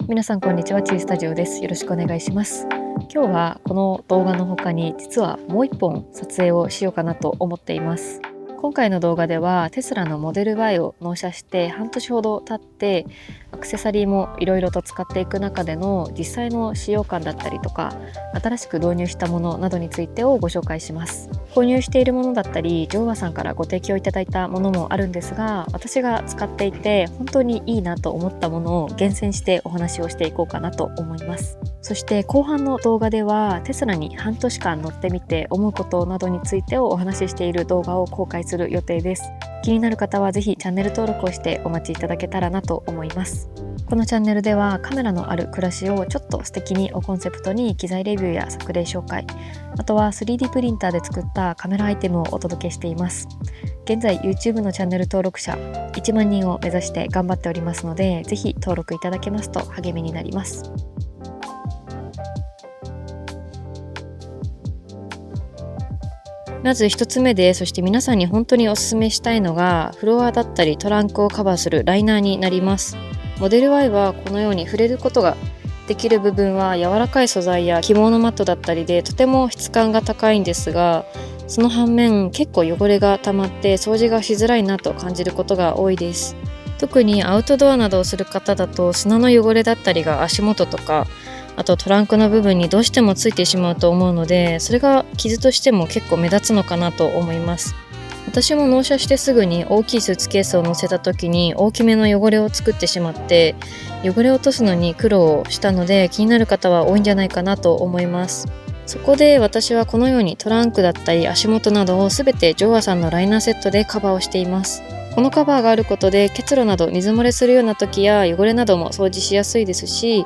皆さんこんにちは、チースタジオです。よろしくお願いします。今日はこの動画の他に実はもう一本撮影をしようかなと思っています。今回の動画ではテスラのモデル Y を納車して半年ほど経ってアクセサリーもいろいろと使っていく中での実際の使用感だったりとか新しく導入したものなどについてをご紹介します。購入しているものだったりジョーワさんからご提供いただいたものもあるんですが、私が使っていて本当にいいなと思ったものを厳選してお話をしていこうかなと思います。そして後半の動画ではテスラに半年間乗ってみて思うことなどについてをお話ししている動画を公開する予定です。気になる方はぜひチャンネル登録をしてお待ちいただけたらなと思います。このチャンネルではカメラのある暮らしをちょっと素敵にをコンセプトに機材レビューや作例紹介、あとは 3D プリンターで作ったカメラアイテムをお届けしています。現在 YouTube のチャンネル登録者1万人を目指して頑張っておりますので、ぜひ登録いただけますと励みになります。まず1つ目で、そして皆さんに本当にお勧めしたいのがフロアだったりトランクをカバーするライナーになります。モデル Y はこのように触れることができる部分は柔らかい素材や起毛のマットだったりでとても質感が高いんですが、その反面結構汚れが溜まって掃除がしづらいなと感じることが多いです。特にアウトドアなどをする方だと砂の汚れだったりが足元とか、あとトランクの部分にどうしてもついてしまうと思うので、それが傷としても結構目立つのかなと思います。私も納車してすぐに大きいスーツケースを載せた時に大きめの汚れを作ってしまって汚れを落とすのに苦労をしたので、気になる方は多いんじゃないかなと思います。そこで私はこのようにトランクだったり足元などをすべてジョーアさんのライナーセットでカバーをしています。このカバーがあることで結露など水漏れするような時や汚れなども掃除しやすいですし、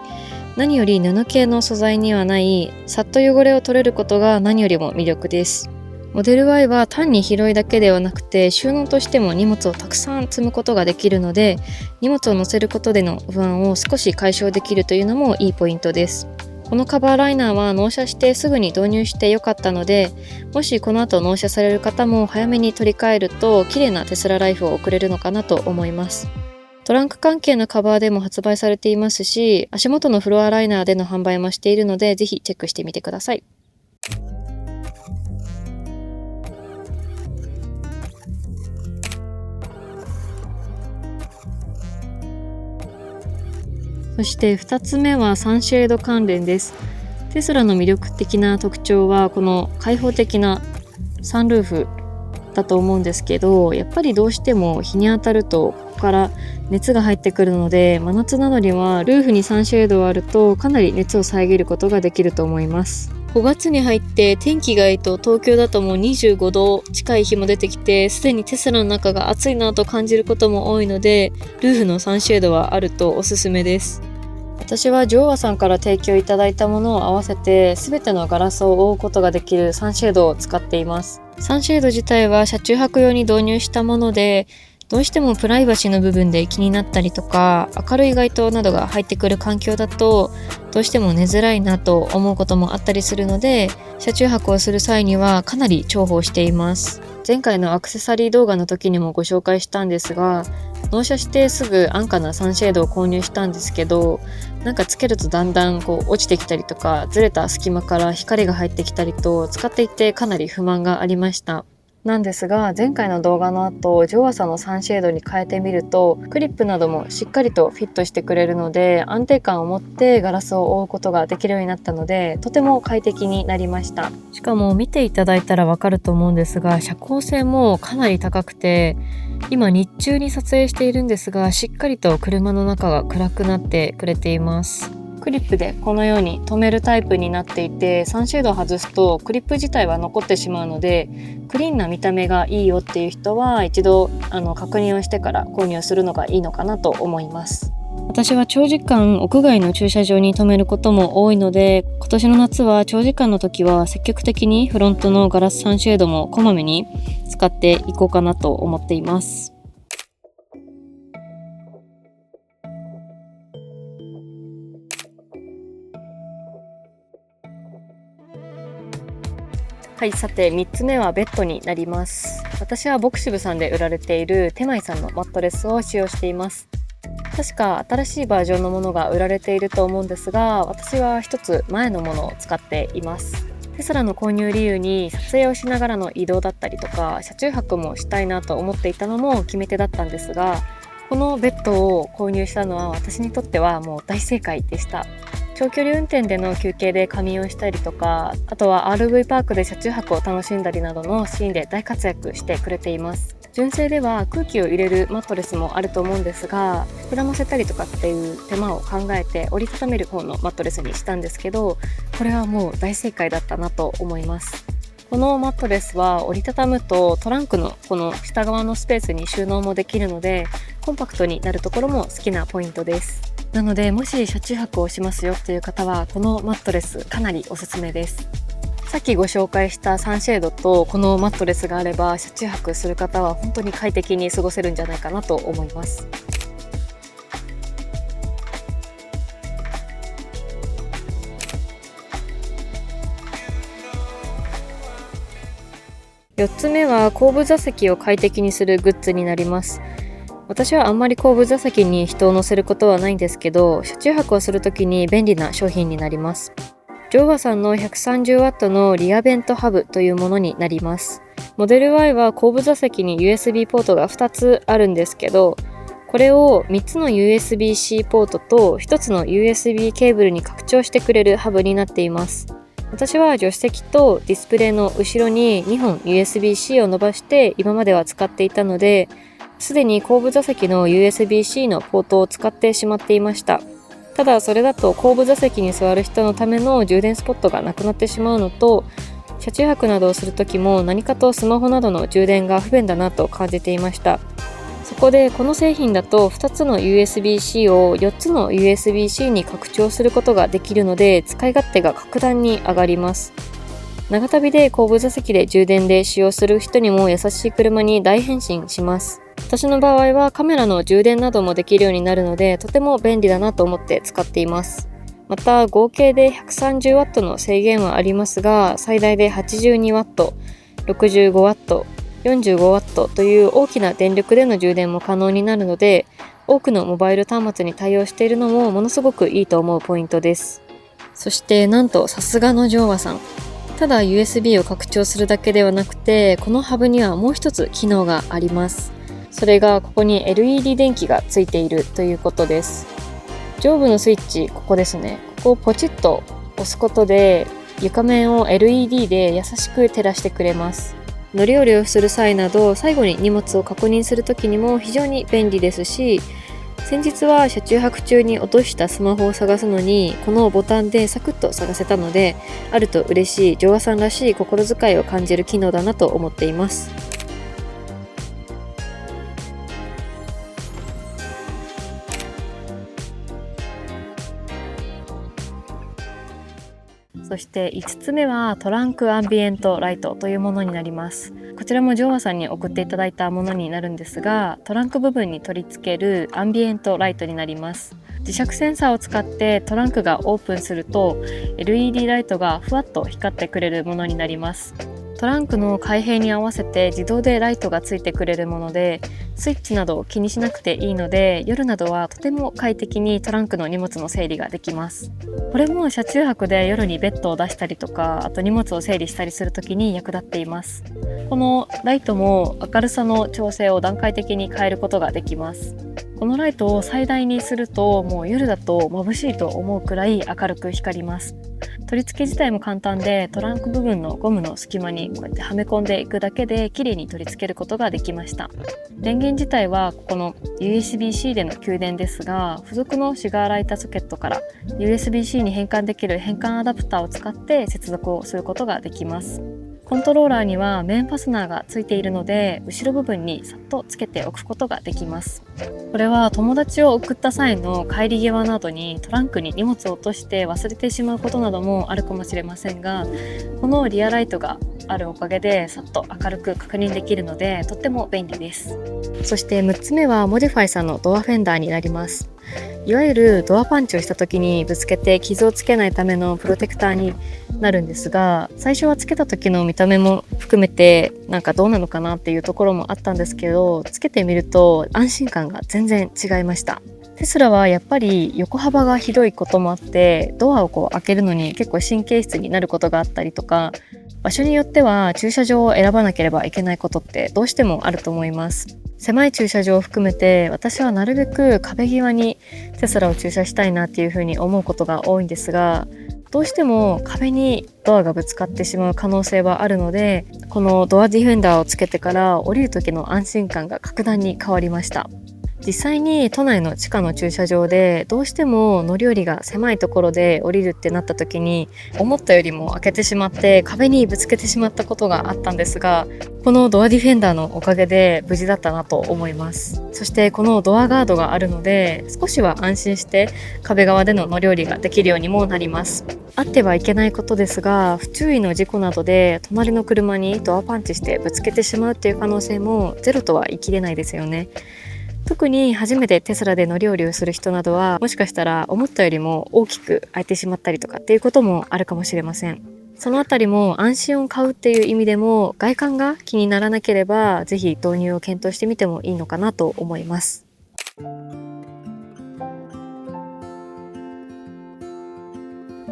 何より布系の素材にはないさっと汚れを取れることが何よりも魅力です。モデル Y は単に広いだけではなくて収納としても荷物をたくさん積むことができるので、荷物を載せることでの不安を少し解消できるというのもいいポイントです。このカバーライナーは納車してすぐに導入してよかったので、もしこの後納車される方も早めに取り替えると綺麗なテスラライフを送れるのかなと思います。トランク関係のカバーでも発売されていますし、足元のフロアライナーでの販売もしているので、ぜひチェックしてみてください。そして2つ目はサンシェード関連です。テスラの魅力的な特徴はこの開放的なサンルーフだと思うんですけど、やっぱりどうしても日に当たるとここから熱が入ってくるので、真夏などにはルーフにサンシェードがあるとかなり熱を遮ることができると思います。5月に入って天気がいいと東京だともう25度近い日も出てきて、すでにテスラの中が暑いなと感じることも多いので、ルーフのサンシェードはあるとおすすめです。私はジョーアさんから提供いただいたものを合わせて全てのガラスを覆うことができるサンシェードを使っています。サンシェード自体は車中泊用に導入したもので、どうしてもプライバシーの部分で気になったりとか、明るい街灯などが入ってくる環境だとどうしても寝づらいなと思うこともあったりするので、車中泊をする際にはかなり重宝しています。前回のアクセサリー動画の時にもご紹介したんですが、納車してすぐ安価なサンシェードを購入したんですけど、なんかつけるとだんだん落ちてきたりとか、ずれた隙間から光が入ってきたりと、使っていてかなり不満がありました。なんですが、前回の動画の後ジョーアさんのサンシェードに変えてみるとクリップなどもしっかりとフィットしてくれるので、安定感を持ってガラスを覆うことができるようになったので、とても快適になりました。しかも見ていただいたらわかると思うんですが、遮光性もかなり高くて、今日中に撮影しているんですが、しっかりと車の中が暗くなってくれています。クリップでこのように留めるタイプになっていて、サンシェードを外すとクリップ自体は残ってしまうので、クリーンな見た目がいいよっていう人は一度確認をしてから購入するのがいいのかなと思います。私は長時間屋外の駐車場に停めることも多いので、今年の夏は長時間の時は積極的にフロントのガラスサンシェードもこまめに使っていこうかなと思っています。はい、さて3つ目はベッドになります。私はボクシブさんで売られているテマイさんのマットレスを使用しています。確か新しいバージョンのものが売られていると思うんですが、私は一つ前のものを使っています。テスラの購入理由に撮影をしながらの移動だったりとか、車中泊もしたいなと思っていたのも決め手だったんですが、このベッドを購入したのは私にとってはもう大正解でした。長距離運転での休憩で仮眠をしたりとか、あとは RV パークで車中泊を楽しんだりなどのシーンで大活躍してくれています。純正では空気を入れるマットレスもあると思うんですが、膨らませたりとかっていう手間を考えて折りたためる方のマットレスにしたんですけど、これはもう大正解だったなと思います。このマットレスは折りたたむとトランクのこの下側のスペースに収納もできるので、コンパクトになるところも好きなポイントです。なのでもし車中泊をしますよという方は、このマットレスかなりおすすめです。さっきご紹介したサンシェードとこのマットレスがあれば、車中泊する方は本当に快適に過ごせるんじゃないかなと思います。4つ目は後部座席を快適にするグッズになります。私はあんまり後部座席に人を乗せることはないんですけど、車中泊をするときに便利な商品になります。ジョーワさんの 130W のリアベントハブというものになります。モデル Y は後部座席に USB ポートが2つあるんですけど、これを3つの USB-C ポートと1つの USB ケーブルに拡張してくれるハブになっています。私は助手席とディスプレイの後ろに2本 USB-C を伸ばして今までは使っていたので、すでに後部座席の USB-C のポートを使ってしまっていました。ただそれだと後部座席に座る人のための充電スポットがなくなってしまうのと、車中泊などをするときも何かとスマホなどの充電が不便だなと感じていました。そこでこの製品だと2つの USB-C を4つの USB-C に拡張することができるので、使い勝手が格段に上がります。長旅で後部座席で充電で使用する人にも優しい車に大変身します。私の場合はカメラの充電などもできるようになるので、とても便利だなと思って使っています。また合計で 130W の制限はありますが、最大で 82W、65W、45W という大きな電力での充電も可能になるので、多くのモバイル端末に対応しているのもものすごくいいと思うポイントです。そしてなんとさすがのジョーワさん。ただ USB を拡張するだけではなくて、このハブにはもう一つ機能があります。それがここに LED 電気がついているということです。上部のスイッチ、ここですね。ここをポチッと押すことで床面を LED で優しく照らしてくれます。乗り降りをする際など、最後に荷物を確認するときにも非常に便利ですし、先日は車中泊中に落としたスマホを探すのにこのボタンでサクッと探せたので、あると嬉しいジョアさんらしい心遣いを感じる機能だなと思っています。そして5つ目はトランクアンビエントライトというものになります。こちらもジョーワさんに送っていただいたものになるんですが、トランク部分に取り付けるアンビエントライトになります。磁石センサーを使ってトランクがオープンすると LED ライトがふわっと光ってくれるものになります。トランクの開閉に合わせて自動でライトがついてくれるもので、スイッチなどを気にしなくていいので、夜などはとても快適にトランクの荷物の整理ができます。これも車中泊で夜にベッドを出したりとか、あと荷物を整理したりするときに役立っています。このライトも明るさの調整を段階的に変えることができます。このライトを最大にすると、もう夜だと眩しいと思うくらい明るく光ります。取り付け自体も簡単で、トランク部分のゴムの隙間にこうやってはめ込んでいくだけで綺麗に取り付けることができました。電源自体はここの USB-C での給電ですが、付属のシガーライターソケットから USB-C に変換できる変換アダプターを使って接続をすることができます。コントローラーには面ファスナーがついているので、後ろ部分にさっとつけておくことができます。これは友達を送った際の帰り際などにトランクに荷物を落として忘れてしまうことなどもあるかもしれませんが、このリアライトがあるおかげでさっと明るく確認できるので、とっても便利です。そして6つ目はモディファイさんのドアフェンダーになります。いわゆるドアパンチをした時にぶつけて傷をつけないためのプロテクターになるんですが、最初はつけた時の見た目も含めてなんかどうなのかなっていうところもあったんですけど、つけてみると安心感が全然違いました。テスラはやっぱり横幅が広いこともあって、ドアを開けるのに結構神経質になることがあったりとか、場所によっては駐車場を選ばなければいけないことってどうしてもあると思います。狭い駐車場を含めて、私はなるべく壁際にテスラを駐車したいなっていうふうに思うことが多いんですが、どうしても壁にドアがぶつかってしまう可能性はあるので、このドアディフェンダーをつけてから降りる時の安心感が格段に変わりました。実際に都内の地下の駐車場でどうしても乗り降りが狭いところで降りるってなった時に、思ったよりも開けてしまって壁にぶつけてしまったことがあったんですが、このドアディフェンダーのおかげで無事だったなと思います。そしてこのドアガードがあるので、少しは安心して壁側での乗り降りができるようにもなります。あってはいけないことですが、不注意の事故などで隣の車にドアパンチしてぶつけてしまうっていう可能性もゼロとは言い切れないですよね。特に初めてテスラで乗り降りをする人などは、もしかしたら思ったよりも大きく開いてしまったりとかっていうこともあるかもしれません。そのあたりも安心を買うっていう意味でも、外観が気にならなければぜひ導入を検討してみてもいいのかなと思います。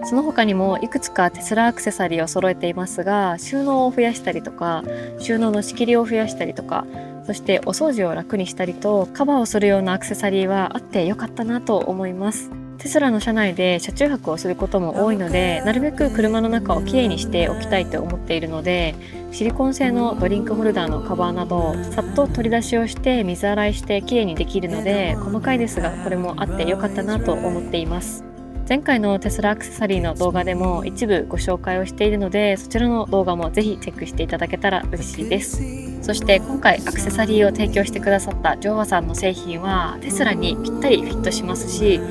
その他にもいくつかテスラアクセサリーを揃えていますが、収納を増やしたりとか、収納の仕切りを増やしたりとか、そしてお掃除を楽にしたりと、カバーをするようなアクセサリーはあってよかったなと思います。テスラの車内で車中泊をすることも多いので、なるべく車の中をきれいにしておきたいと思っているので、シリコン製のドリンクホルダーのカバーなど、さっと取り出しをして水洗いしてきれいにできるので、細かいですがこれもあってよかったなと思っています。前回のテスラアクセサリーの動画でも一部ご紹介をしているので、そちらの動画もぜひチェックしていただけたら嬉しいです。そして今回アクセサリーを提供してくださったジョーワさんの製品はテスラにぴったりフィットしますし、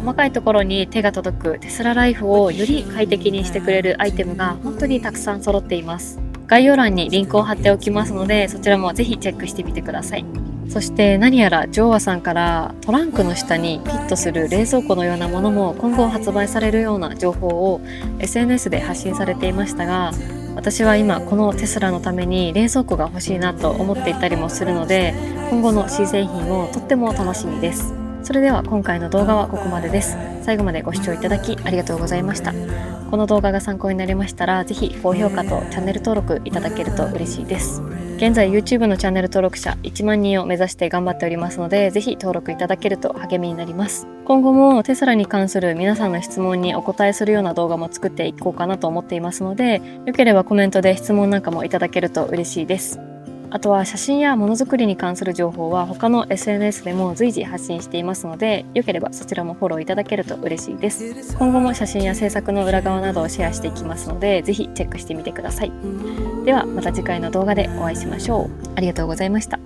細かいところに手が届くテスラライフをより快適にしてくれるアイテムが本当にたくさん揃っています。概要欄にリンクを貼っておきますので、そちらもぜひチェックしてみてください。そして何やらジョーワさんからトランクの下にフィットする冷蔵庫のようなものも今後発売されるような情報を SNS で発信されていましたが、私は今このテスラのために冷蔵庫が欲しいなと思っていたりもするので、今後の新製品もとっても楽しみです。それでは今回の動画はここまでです。最後までご視聴いただきありがとうございました。この動画が参考になりましたら、ぜひ高評価とチャンネル登録いただけると嬉しいです。現在 YouTube のチャンネル登録者1万人を目指して頑張っておりますので、ぜひ登録いただけると励みになります。今後もテスラに関する皆さんの質問にお答えするような動画も作っていこうかなと思っていますので、よければコメントで質問なんかもいただけると嬉しいです。あとは写真やものづくりに関する情報は他の SNS でも随時発信していますので、よければそちらもフォローいただけると嬉しいです。今後も写真や制作の裏側などをシェアしていきますので、ぜひチェックしてみてください。ではまた次回の動画でお会いしましょう。ありがとうございました。